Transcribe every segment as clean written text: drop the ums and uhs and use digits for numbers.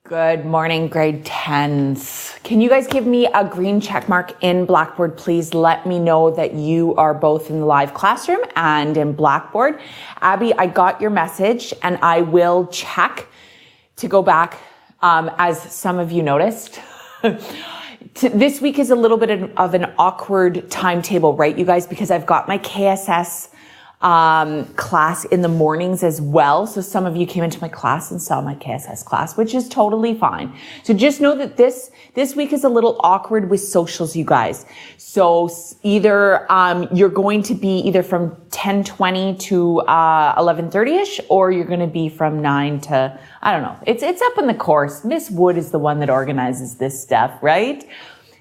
Good morning, grade 10s. Can you guys give me a green check mark in Blackboard, please? Let me know that you are both in the live classroom and in Blackboard. Abby, I got your message and I will check to go back, as some of you noticed. This week is a little bit of an awkward timetable, right, you guys? Because I've got my KSS class in the mornings as well. So some of you came into my class and saw my KSS class, which is totally fine. So just know that this week is a little awkward with socials, you guys. So either, you're going to be either from 10:20 to, 11:30ish, or you're going to be from 9 to, I don't know. It's up in the course. Miss Wood is the one that organizes this stuff, right?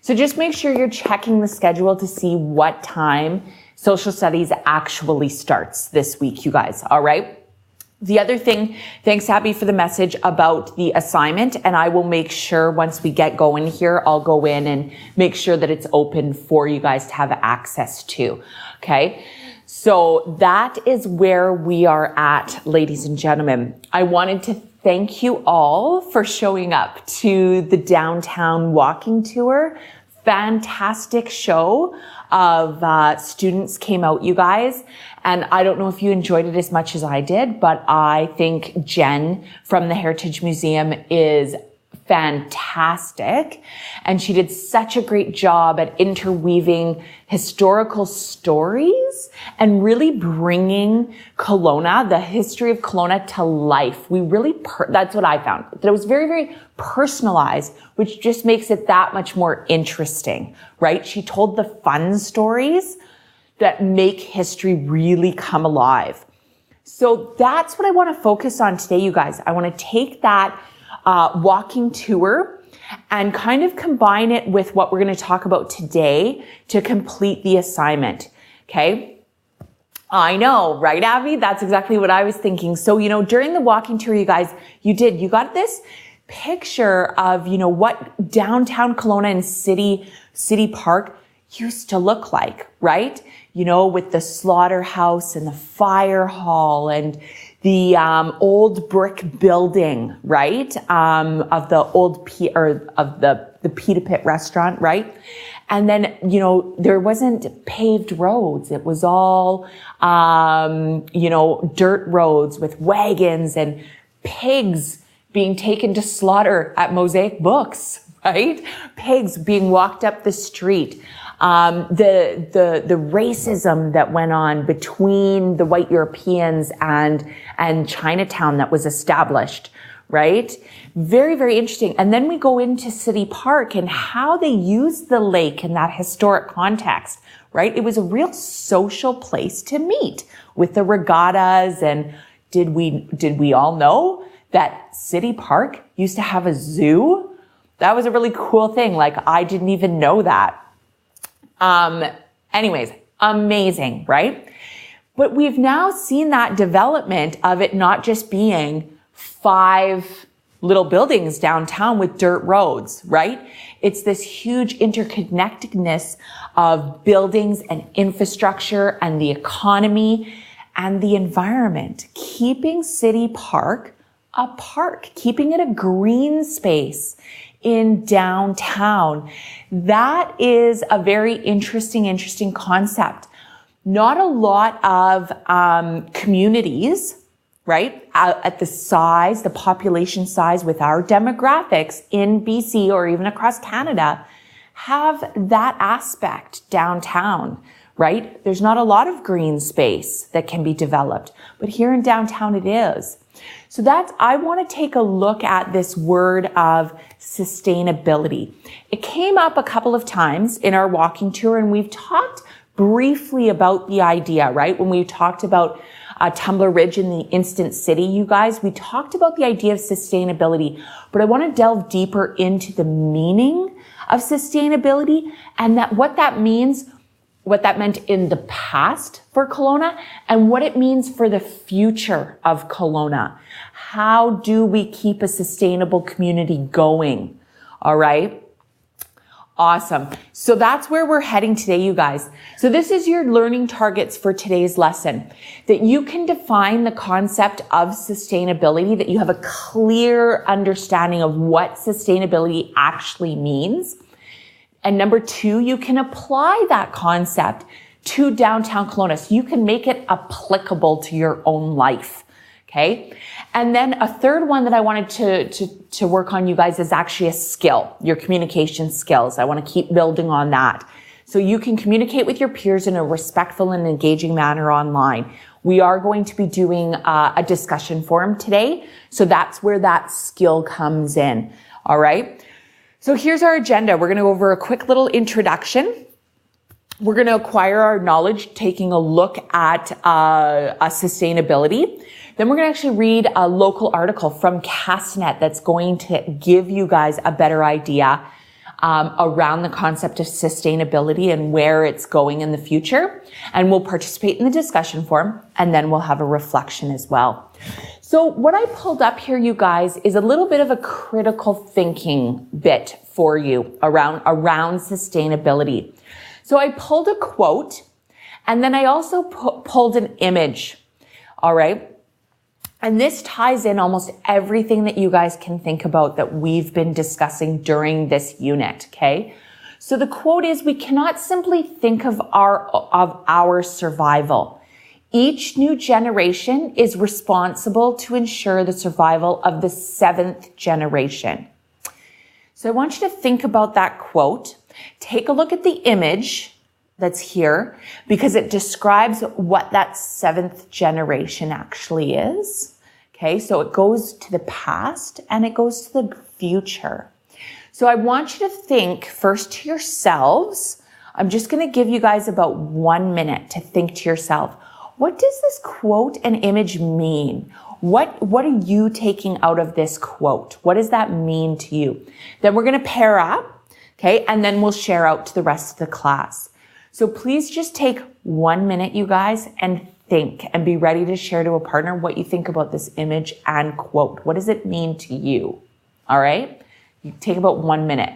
So just make sure you're checking the schedule to see what time social studies actually starts this week, you guys. All right. The other thing, thanks, Abby, for the message about the assignment. And I will make sure once we get going here, I'll go in and make sure that it's open for you guys to have access to. Okay. So that is where we are at, ladies and gentlemen. I wanted to thank you all for showing up to the downtown walking tour. Fantastic show of students came out, you guys. And I don't know if you enjoyed it as much as I did, but I think Jen from the Heritage Museum is fantastic. And she did such a great job at interweaving historical stories and really bringing Kelowna, the history of Kelowna, to life. We really, that's what I found. That it was very, very personalized, which just makes it that much more interesting, right? She told the fun stories that make history really come alive. So that's what I want to focus on today, you guys. I want to take that walking tour and kind of combine it with what we're going to talk about today to complete the assignment. Okay. I know, right, Abby? That's exactly what I was thinking. So, during the walking tour, you guys, you got this picture of, what downtown Kelowna and City Park used to look like, right? With the slaughterhouse and the fire hall and the old brick building, right? Of the old the Pita Pit restaurant, right? And then, there wasn't paved roads. It was all, dirt roads with wagons and pigs being taken to slaughter at Mosaic Books, right? Pigs being walked up the street. The racism that went on between the white Europeans and Chinatown that was established, right? Very, very interesting. And then we go into City Park and how they used the lake in that historic context, right? It was a real social place to meet with the regattas. And did we all know that City Park used to have a zoo? That was a really cool thing. Like, I didn't even know that. Anyways, amazing, right? But we've now seen that development of it not just being 5 little buildings downtown with dirt roads, right? It's this huge interconnectedness of buildings and infrastructure and the economy and the environment, keeping City Park a park, keeping it a green space in downtown. That is a very interesting concept. Not a lot of communities, right, at the population size with our demographics in BC or even across Canada have that aspect downtown, right? There's not a lot of green space that can be developed, but here in downtown it is. So I want to take a look at this word of sustainability. It came up a couple of times in our walking tour, and we've talked briefly about the idea, right? When we talked about Tumbler Ridge in the Instant City, you guys, we talked about the idea of sustainability, but I want to delve deeper into the meaning of sustainability and what that means, what that meant in the past for Kelowna and what it means for the future of Kelowna. How do we keep a sustainable community going? All right. Awesome. So that's where we're heading today, you guys. So this is your learning targets for today's lesson, that you can define the concept of sustainability, that you have a clear understanding of what sustainability actually means. And number two, you can apply that concept to downtown Kelowna. So you can make it applicable to your own life. Okay. And then a third one that I wanted to work on, you guys, is actually a skill, your communication skills. I want to keep building on that. So you can communicate with your peers in a respectful and engaging manner online. We are going to be doing a discussion forum today. So that's where that skill comes in. All right. So here's our agenda. We're going to go over a quick little introduction. We're going to acquire our knowledge, taking a look at sustainability. Then we're going to actually read a local article from Castanet that's going to give you guys a better idea around the concept of sustainability and where it's going in the future. And we'll participate in the discussion forum, and then we'll have a reflection as well. So what I pulled up here, you guys, is a little bit of a critical thinking bit for you around sustainability. So I pulled a quote, and then I also pulled an image. All right. And this ties in almost everything that you guys can think about that we've been discussing during this unit. Okay. So the quote is, we cannot simply think of our survival. Each new generation is responsible to ensure the survival of the seventh generation. So I want you to think about that quote. Take a look at the image that's here, because it describes what that seventh generation actually is. Okay, so it goes to the past and it goes to the future. So I want you to think first to yourselves. I'm just going to give you guys about 1 minute to think to yourself, what does this quote and image mean? What are you taking out of this quote? What does that mean to you? Then we're going to pair up, okay, and then we'll share out to the rest of the class. So please just take 1 minute, you guys, and think and be ready to share to a partner what you think about this image and quote. What does it mean to you? All right? You take about 1 minute.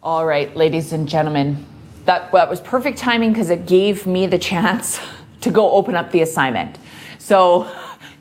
All right, ladies and gentlemen, that was perfect timing because it gave me the chance to go open up the assignment. So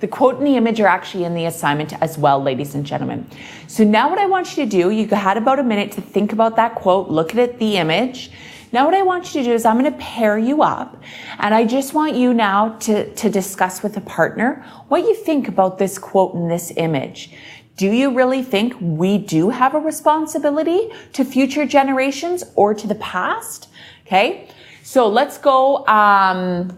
the quote and the image are actually in the assignment as well, ladies and gentlemen. So now what I want you to do, you had about a minute to think about that quote, look at it, the image. Now what I want you to do is I'm going to pair you up, and I just want you now to discuss with a partner what you think about this quote and this image. Do you really think we do have a responsibility to future generations or to the past? Okay, so let's go Abby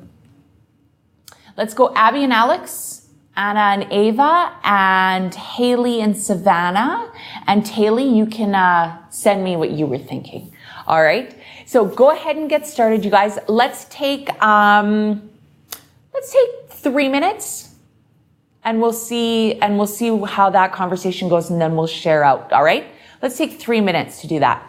and Alex, Anna and Ava, and Haley and Savannah. And Haley, you can send me what you were thinking. All right, so go ahead and get started, you guys. Let's take 3 minutes. And we'll see how that conversation goes, and then we'll share out. All right? Let's take 3 minutes to do that.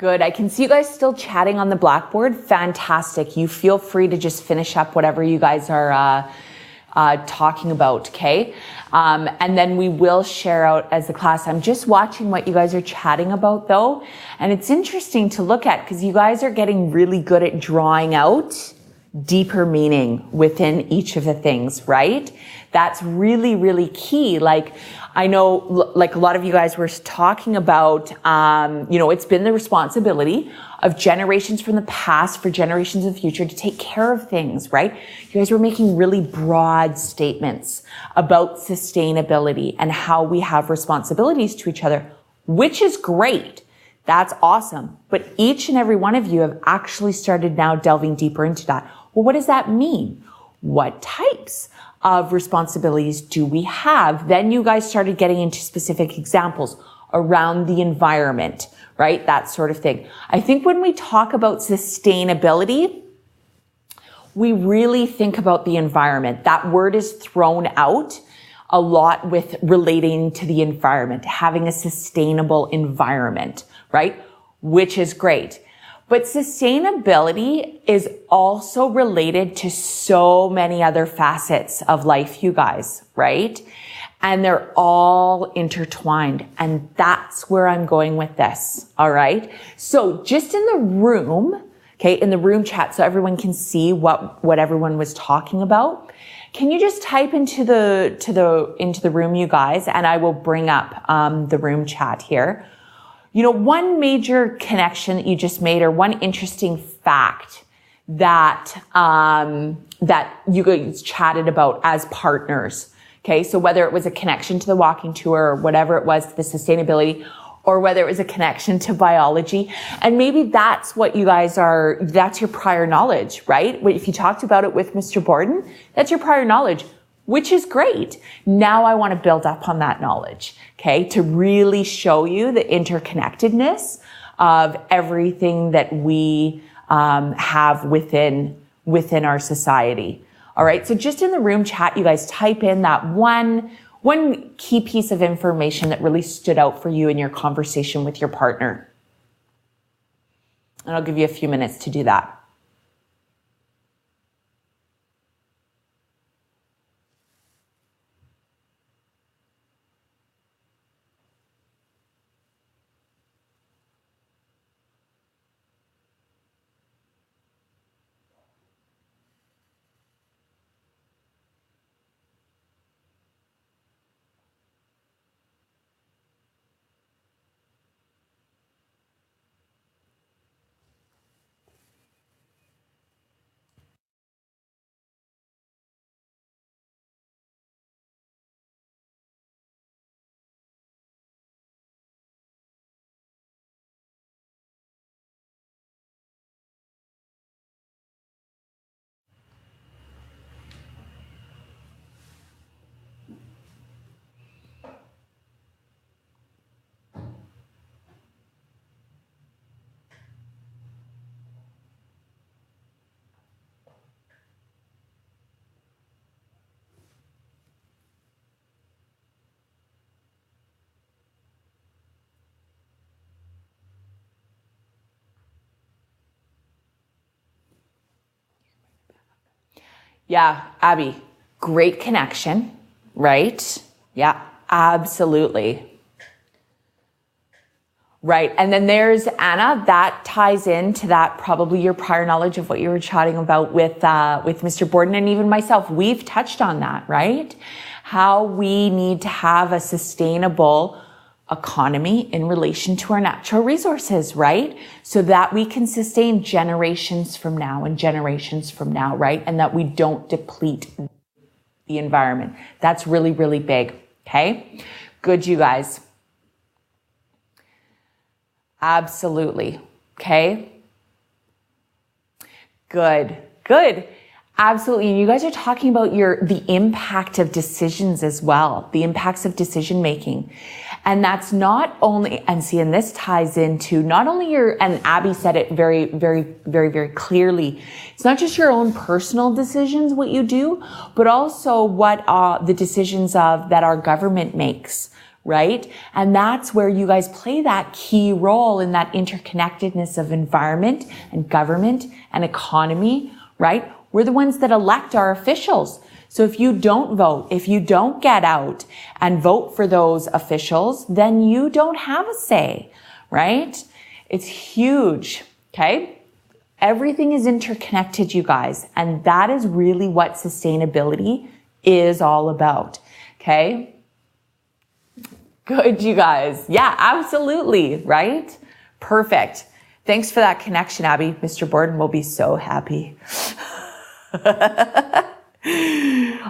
Good. I can see you guys still chatting on the Blackboard. Fantastic. You feel free to just finish up whatever you guys are talking about, okay? And then we will share out as a class. I'm just watching what you guys are chatting about though. And it's interesting to look at because you guys are getting really good at drawing out deeper meaning within each of the things, right? That's really, really key. Like, I know, like a lot of you guys were talking about, it's been the responsibility of generations from the past for generations of the future to take care of things, right? You guys were making really broad statements about sustainability and how we have responsibilities to each other, which is great. That's awesome. But each and every one of you have actually started now delving deeper into that. Well, what does that mean? What types of responsibilities do we have? Then you guys started getting into specific examples around the environment, right? That sort of thing. I think when we talk about sustainability, we really think about the environment. That word is thrown out a lot with relating to the environment, having a sustainable environment, right? Which is great. But sustainability is also related to so many other facets of life, you guys, right? And they're all intertwined. And that's where I'm going with this. All right. So just in the room, okay, in the room chat, so everyone can see what everyone was talking about. Can you just type into the room, you guys, and I will bring up the room chat here. You know, one major connection that you just made, or one interesting fact that you guys chatted about as partners. Okay. So whether it was a connection to the walking tour or whatever it was, the sustainability, or whether it was a connection to biology. And maybe that's what you guys that's your prior knowledge, right? If you talked about it with Mr. Borden, that's your prior knowledge, which is great. Now I want to build up on that knowledge, okay, to really show you the interconnectedness of everything that we have within our society. All right. So just in the room chat, you guys type in that one key piece of information that really stood out for you in your conversation with your partner. And I'll give you a few minutes to do that. Yeah, Abby, great connection, right? Yeah, absolutely. Right. And then there's Anna. That ties into that, probably your prior knowledge of what you were chatting about with Mr. Borden and even myself. We've touched on that, right? How we need to have a sustainable economy in relation to our natural resources, right? So that we can sustain generations from now and generations from now, right? And that we don't deplete the environment. That's really, really big. Okay. Good, you guys. Absolutely. Okay. Good. Absolutely. And you guys are talking about the impact of decisions as well, the impacts of decision making. And that's not only, and this ties into not only and Abby said it very, very, very, very clearly. It's not just your own personal decisions, what you do, but also what the decisions that our government makes, right? And that's where you guys play that key role in that interconnectedness of environment and government and economy, right? We're the ones that elect our officials. So if you don't vote, if you don't get out and vote for those officials, then you don't have a say, right? It's huge, okay? Everything is interconnected, you guys, and that is really what sustainability is all about, okay? Good, you guys. Yeah, absolutely, right? Perfect. Thanks for that connection, Abby. Mr. Borden will be so happy.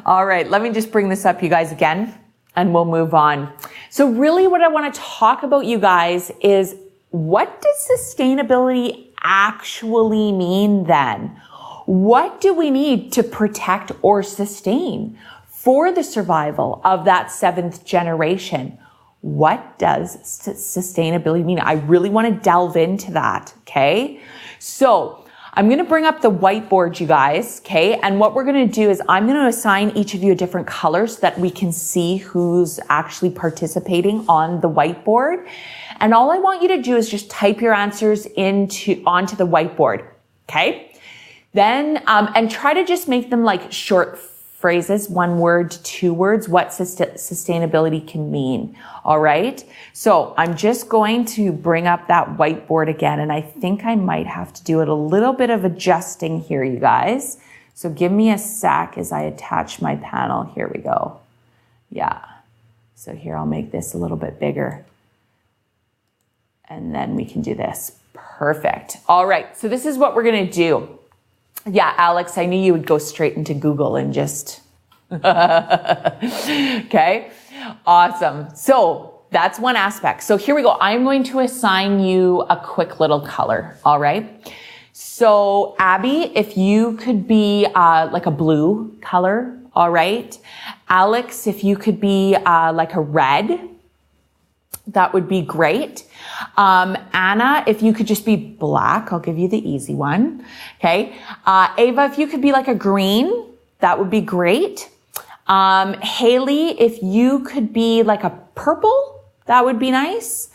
All right, let me just bring this up, you guys, again, and we'll move on. So really what I want to talk about, you guys, is what does sustainability actually mean then? What do we need to protect or sustain for the survival of that seventh generation? What does sustainability mean? I really want to delve into that, okay? So I'm going to bring up the whiteboard, you guys, okay? And what we're going to do is I'm going to assign each of you a different color so that we can see who's actually participating on the whiteboard. And all I want you to do is just type your answers onto the whiteboard, okay? Then, and try to just make them like short phrases, 1 word, 2 words, what sustainability can mean. All right. So I'm just going to bring up that whiteboard again. And I think I might have to do it a little bit of adjusting here, you guys. So give me a sec as I attach my panel. Here we go. Yeah. So here I'll make this a little bit bigger. And then we can do this. Perfect. All right. So this is what we're going to do. Yeah, Alex, I knew you would go straight into Google and just, okay, awesome. So that's one aspect. So here we go. I'm going to assign you a quick little color. All right. So Abby, if you could be like a blue color. All right. Alex, if you could be like a red, that would be great. Anna, if you could just be black, I'll give you the easy one. Okay. Ava, if you could be like a green, that would be great. Haley, if you could be like a purple, that would be nice.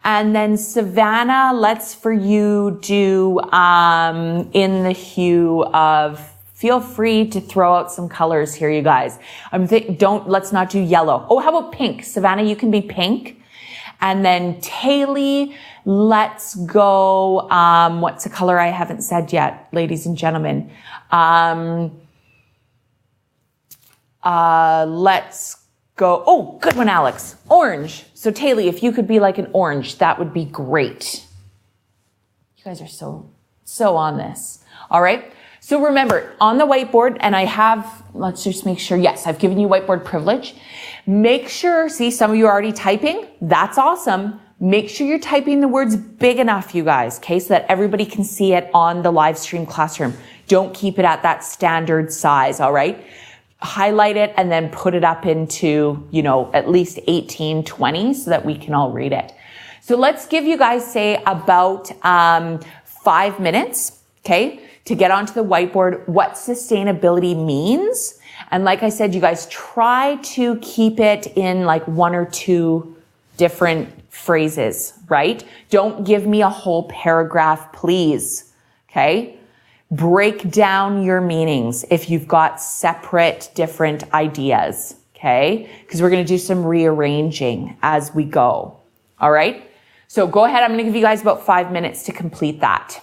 And then Savannah, let's for you do, in the hue of, feel free to throw out some colors here, you guys. Let's not do yellow. Oh, how about pink? Savannah, you can be pink. And then Taylor, let's go, what's a color I haven't said yet, ladies and gentlemen? Let's go, oh, good one, Alex. Orange. So Taylor, if you could be like an orange, that would be great. You guys are so on this. All right. So remember, on the whiteboard, and let's just make sure, yes, I've given you whiteboard privilege. Make sure, see, some of you are already typing. That's awesome. Make sure you're typing the words big enough, you guys, okay, so that everybody can see it on the live stream classroom. Don't keep it at that standard size, all right? Highlight it and then put it up into, at least 18, 20 so that we can all read it. So let's give you guys, say, about 5 minutes, okay, to get onto the whiteboard what sustainability means. And like I said, you guys try to keep it in like 1 or 2 different phrases, right? Don't give me a whole paragraph, please. Okay. Break down your meanings if you've got separate, different ideas. Okay. Because we're going to do some rearranging as we go. All right. So go ahead. I'm going to give you guys about 5 minutes to complete that.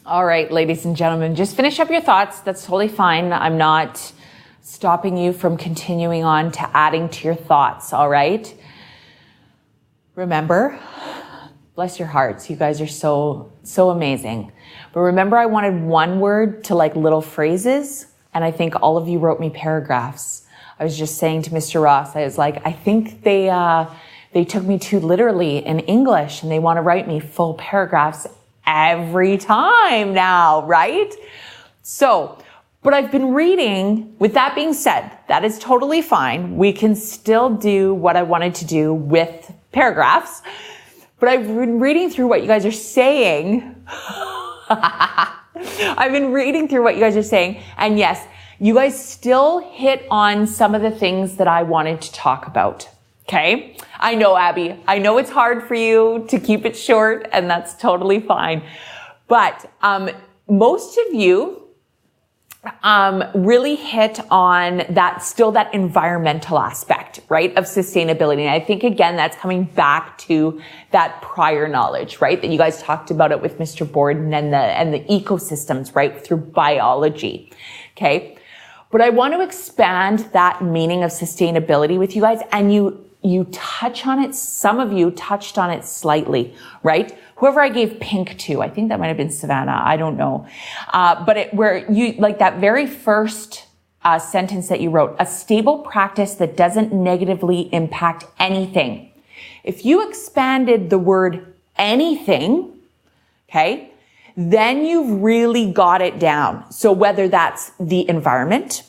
All right, ladies and gentlemen, just finish up your thoughts. That's totally fine. I'm not stopping you from continuing on to adding to your thoughts, all right? Remember, bless your hearts. You guys are so amazing. But remember, I wanted one word to like little phrases, and I think all of you wrote me paragraphs. I was just saying to Mr. Ross, I was like, I think they took me too literally in English, and they want to write me full paragraphs every time now, right? So, but I've been reading, with that being said, that is totally fine. We can still do what I wanted to do with paragraphs, but I've been reading through what you guys are saying. I've been reading through what you guys are saying, and yes, you guys still hit on some of the things that I wanted to talk about. Okay? I know, Abby. I know it's hard for you to keep it short, and that's totally fine. But most of you really hit on that environmental aspect, right, of sustainability. And I think, again, that's coming back to that prior knowledge, right, that you guys talked about it with Mr. Borden and the ecosystems, right, through biology. Okay? But I want to expand that meaning of sustainability with you guys, and you touch on it. Some of you touched on it slightly, right? Whoever I gave pink to, I think that might have been Savannah. I don't know. But where you, like that very first sentence that you wrote, a stable practice that doesn't negatively impact anything. If you expanded the word anything, okay, then you've really got it down. So whether that's the environment,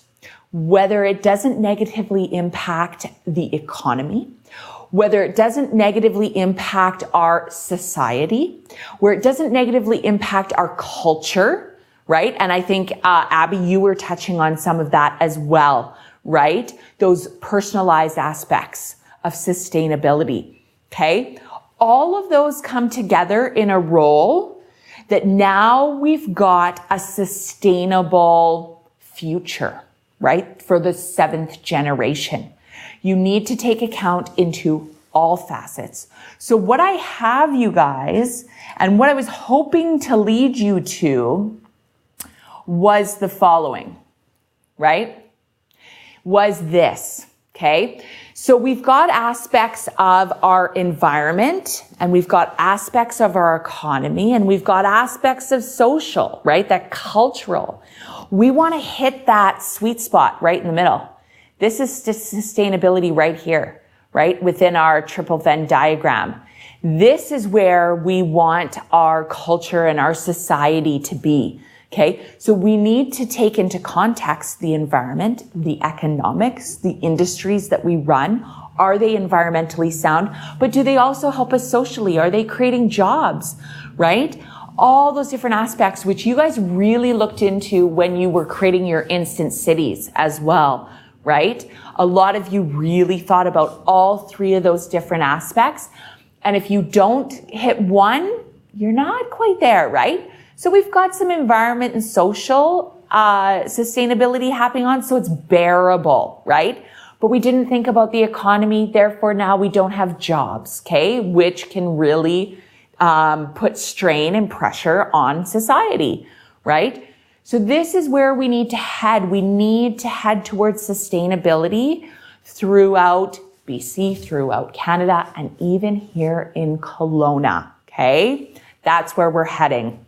whether it doesn't negatively impact the economy, whether it doesn't negatively impact our society, where it doesn't negatively impact our culture, right? And I think, Abby, you were touching on some of that as well, right? Those personalized aspects of sustainability, okay? All of those come together in a role that now we've got a sustainable future, right? For the 7th generation. You need to take account into all facets. So what I have, you guys, and what I was hoping to lead you to was the following, right? Was this, okay? So we've got aspects of our environment, and we've got aspects of our economy, and we've got aspects of social, right? That cultural. We want to hit that sweet spot right in the middle. This is sustainability right here, right? Within our triple Venn diagram. This is where we want our culture and our society to be. Okay. So we need to take into context the environment, the economics, the industries that we run. Are they environmentally sound? But do they also help us socially? Are they creating jobs? Right? All those different aspects, which you guys really looked into when you were creating your instant cities as well, right? A lot of you really thought about all 3 of those different aspects. And if you don't hit one, you're not quite there, right? So we've got some environment and social sustainability happening on, so it's bearable, right? But we didn't think about the economy, therefore now we don't have jobs, okay? Which can really put strain and pressure on society, right? So this is where we need to head. We need to head towards sustainability throughout BC, throughout Canada, and even here in Kelowna, okay? That's where we're heading.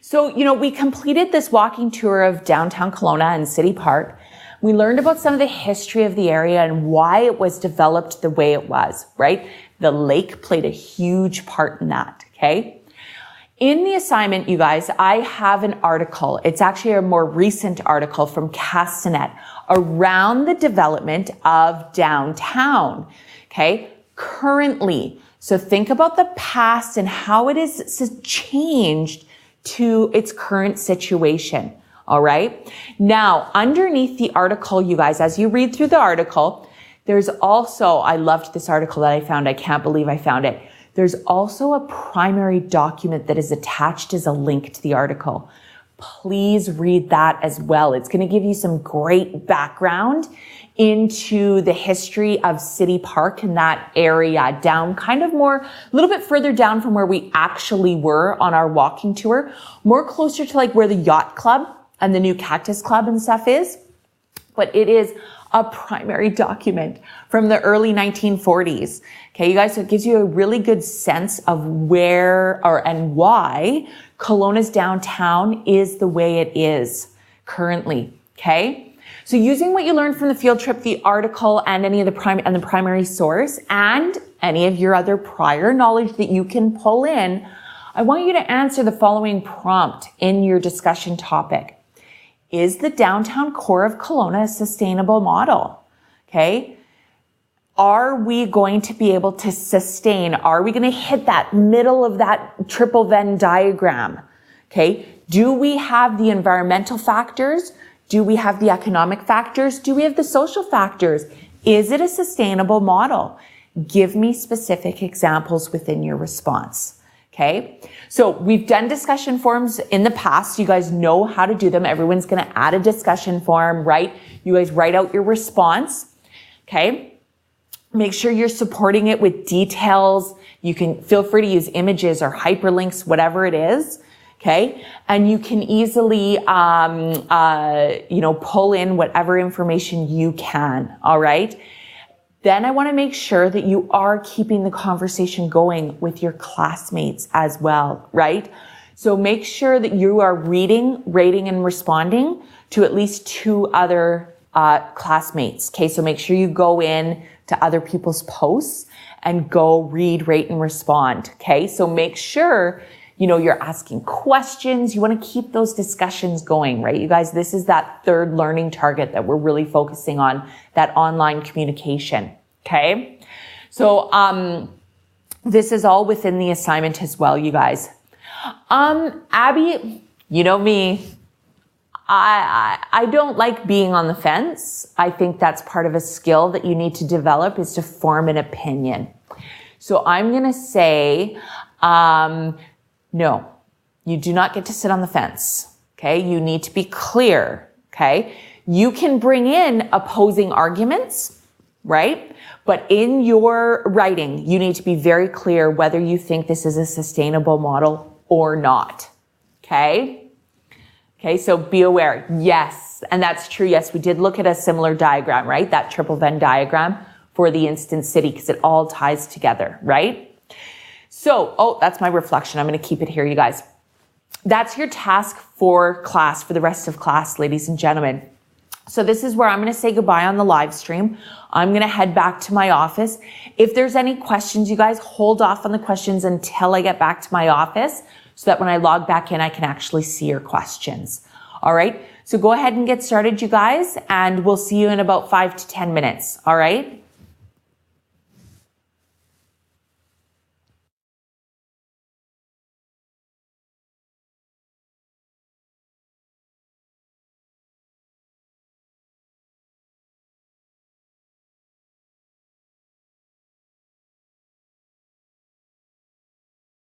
So, we completed this walking tour of downtown Kelowna and City Park. We learned about some of the history of the area and why it was developed the way it was, right? The lake played a huge part in that, okay? In the assignment, you guys, I have an article. It's actually a more recent article from Castanet around the development of downtown, okay? Currently. So think about the past and how it is changed to its current situation. All right. Now, underneath the article, you guys, as you read through the article, there's also, I loved this article that I found. I can't believe I found it. There's also a primary document that is attached as a link to the article. Please read that as well. It's going to give you some great background into the history of City Park in that area, down kind of more, a little bit further down from where we actually were on our walking tour, more closer to like where the Yacht Club and the new Cactus Club and stuff is. But it is a primary document from the early 1940s. Okay, you guys, so it gives you a really good sense of where and why Kelowna's downtown is the way it is currently. Okay. So using what you learned from the field trip, the article, and any of the primary source, and any of your other prior knowledge that you can pull in, I want you to answer the following prompt in your discussion topic. Is the downtown core of Kelowna a sustainable model? Okay. Are we going to be able to sustain? Are we going to hit that middle of that triple Venn diagram? Okay. Do we have the environmental factors? Do we have the economic factors? Do we have the social factors? Is it a sustainable model? Give me specific examples within your response. Okay. So we've done discussion forums in the past. You guys know how to do them. Everyone's going to add a discussion forum, right? You guys write out your response. Okay. Make sure you're supporting it with details. You can feel free to use images or hyperlinks, whatever it is. Okay. And you can easily, pull in whatever information you can. All right. Then I want to make sure that you are keeping the conversation going with your classmates as well, right? So make sure that you are reading, rating, and responding to at least 2 other classmates. Okay. So make sure you go in to other people's posts and go read, rate, and respond. Okay. So make sure you're asking questions. You want to keep those discussions going, right? You guys, this is that third learning target that we're really focusing on, that online communication. Okay. So, this is all within the assignment as well, you guys. Abby, you know me. I don't like being on the fence. I think that's part of a skill that you need to develop, is to form an opinion. So I'm going to say, no, you do not get to sit on the fence. Okay. You need to be clear. Okay. You can bring in opposing arguments, right? But in your writing, you need to be very clear whether you think this is a sustainable model or not. Okay. Okay. So be aware. Yes. And that's true. Yes. We did look at a similar diagram, right? That triple Venn diagram for the instant city, because it all ties together, right? So, that's my reflection. I'm going to keep it here, you guys. That's your task for class, for the rest of class, ladies and gentlemen. So this is where I'm going to say goodbye on the live stream. I'm going to head back to my office. If there's any questions, you guys hold off on the questions until I get back to my office, so that when I log back in, I can actually see your questions. All right. So go ahead and get started, you guys, and we'll see you in about 5 to 10 minutes. All right.